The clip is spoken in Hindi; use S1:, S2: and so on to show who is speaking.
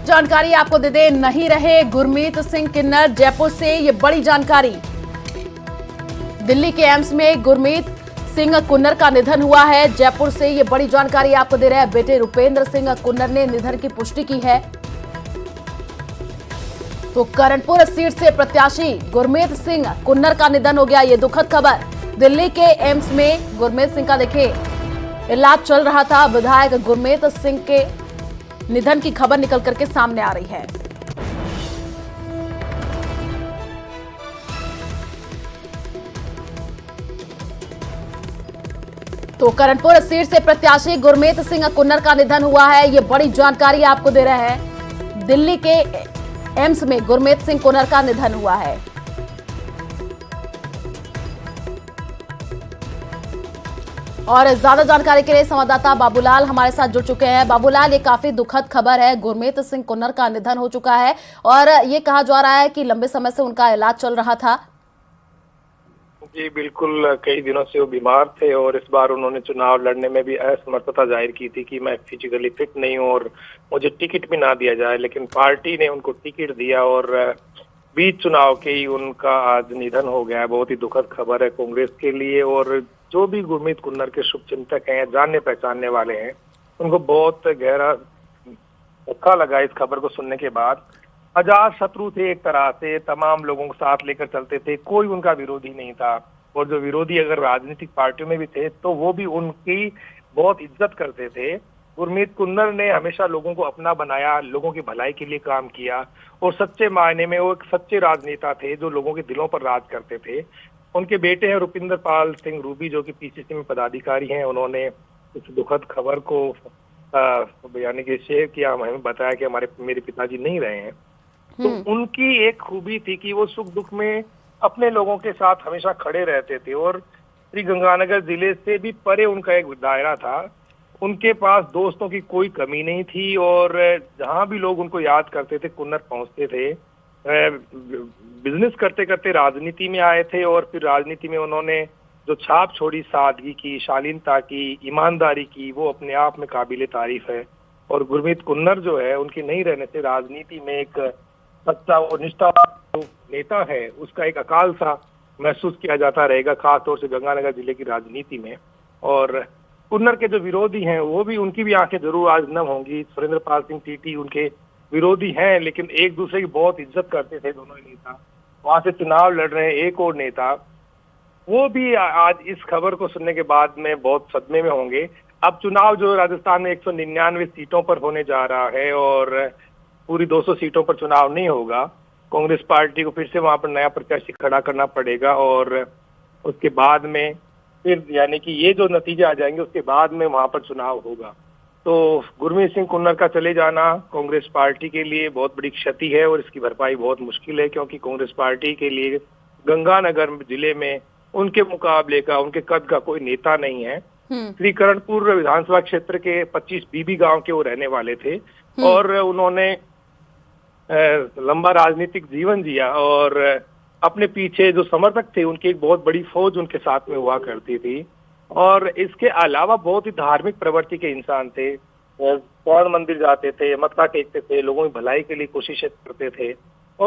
S1: जानकारी आपको दे दें, नहीं रहे गुरमीत सिंह किन्नर। जयपुर से ये बड़ी जानकारी। दिल्ली के एम्स में गुरमीत सिंह कुन्नर का निधन हुआ है। जयपुर से ये बड़ी जानकारी आपको दे रहे हैं। बेटे रुपेंद्र सिंह कुन्नर ने निधन की पुष्टि की है। तो करणपुर सीट से प्रत्याशी गुरमीत सिंह कुन्नर का निधन हो गया। ये दुखद खबर। दिल्ली के एम्स में गुरमीत सिंह का देखिए इलाज चल रहा था। विधायक गुरमीत सिंह के निधन की खबर निकल करके सामने आ रही है। तो करणपुर सीट से प्रत्याशी गुरमीत सिंह कुन्नर का निधन हुआ है। ये बड़ी जानकारी आपको दे रहे हैं। दिल्ली के एम्स में गुरमीत सिंह कुन्नर का निधन हुआ है। और ज्यादा जानकारी के लिए संवाददाता बाबूलाल हमारे साथ जुड़ चुके हैं। बाबूलाल, ये काफी दुखद खबर है। गुरमीत सिंह कुन्नर का निधन हो चुका है और ये कहा जा रहा है कि लंबे समय से उनका इलाज चल रहा था।
S2: जी बिल्कुल, कई दिनों से वो बीमार थे और इस बार उन्होंने चुनाव लड़ने में भी असमर्थता जाहिर की थी कि मैं फिजिकली फिट नहीं हूँ और मुझे टिकट भी ना दिया जाए, लेकिन पार्टी ने उनको टिकट दिया और बीच चुनाव के ही उनका आज निधन हो गया है। बहुत ही दुखद खबर है कांग्रेस के लिए। और जो भी गुरमीत कुन्नर के शुभचिंतक हैं, जानने पहचानने वाले हैं, उनको बहुत गहरा धक्का लगा इस खबर को सुनने के बाद। हजार शत्रु थे एक तरह से, तमाम लोगों को साथ लेकर चलते थे, कोई उनका विरोधी नहीं था। और जो विरोधी अगर राजनीतिक पार्टियों में भी थे तो वो भी उनकी बहुत इज्जत करते थे। गुरमीत कुन्नर ने हमेशा लोगों को अपना बनाया, लोगों की भलाई के लिए काम किया और सच्चे मायने में वो एक सच्चे राजनेता थे जो लोगों के दिलों पर राज करते थे। उनके बेटे हैं रुपिंदर पाल सिंह रूबी, जो कि पीसीसी में पदाधिकारी हैं। उन्होंने इस दुखद खबर को यानी कि शेयर किया, हमें बताया कि मेरे पिताजी नहीं रहे हैं। तो उनकी एक खूबी थी कि वो सुख दुख में अपने लोगों के साथ हमेशा खड़े रहते थे और श्री गंगानगर जिले से भी परे उनका एक दायरा था। उनके पास दोस्तों की कोई कमी नहीं थी और जहां भी लोग उनको याद करते थे कुन्नर पहुंचते थे। बिजनेस करते करते राजनीति में आए थे और फिर राजनीति में उन्होंने जो छाप छोड़ी, सादगी की, शालीनता की, ईमानदारी की, वो अपने आप में काबिले तारीफ है। और गुरमीत कुन्नर जो है, उनके नहीं रहने से राजनीति में एक सच्चा और निष्ठावान नेता है उसका एक अकाल सा महसूस किया जाता रहेगा, खासतौर से गंगानगर जिले की राजनीति में। और कुन्नर के जो विरोधी हैं वो भी, उनकी भी आंखें जरूर आज नम होंगी। सुरेंद्र पाल सिंह टीटी उनके विरोधी हैं, लेकिन एक दूसरे की बहुत इज्जत करते थे दोनों ही नेता। वहां से चुनाव लड़ रहे हैं एक और नेता, वो भी आज इस खबर को सुनने के बाद में बहुत सदमे में होंगे। अब चुनाव जो राजस्थान में 199 सीटों पर होने जा रहा है और पूरी 200 सीटों पर चुनाव नहीं होगा। कांग्रेस पार्टी को फिर से वहां पर नया प्रत्याशी खड़ा करना पड़ेगा और उसके बाद में फिर यानी कि ये जो नतीजे आ जाएंगे उसके बाद में वहां पर चुनाव होगा। तो गुरमीत सिंह कुन्नर का चले जाना कांग्रेस पार्टी के लिए बहुत बड़ी क्षति है और इसकी भरपाई बहुत मुश्किल है, क्योंकि कांग्रेस पार्टी के लिए गंगानगर जिले में उनके मुकाबले का, उनके कद का कोई नेता नहीं है। श्री करणपुर विधानसभा क्षेत्र के 25 बीबी गांव के वो रहने वाले थे और उन्होंने लंबा राजनीतिक जीवन जिया और अपने पीछे जो समर्थक थे उनकी एक बहुत बड़ी फौज उनके साथ में हुआ करती थी। और इसके अलावा बहुत ही धार्मिक प्रवृत्ति के इंसान थे। स्वर्ण मंदिर जाते थे, मत्था टेकते थे, लोगों की भलाई के लिए कोशिशें करते थे।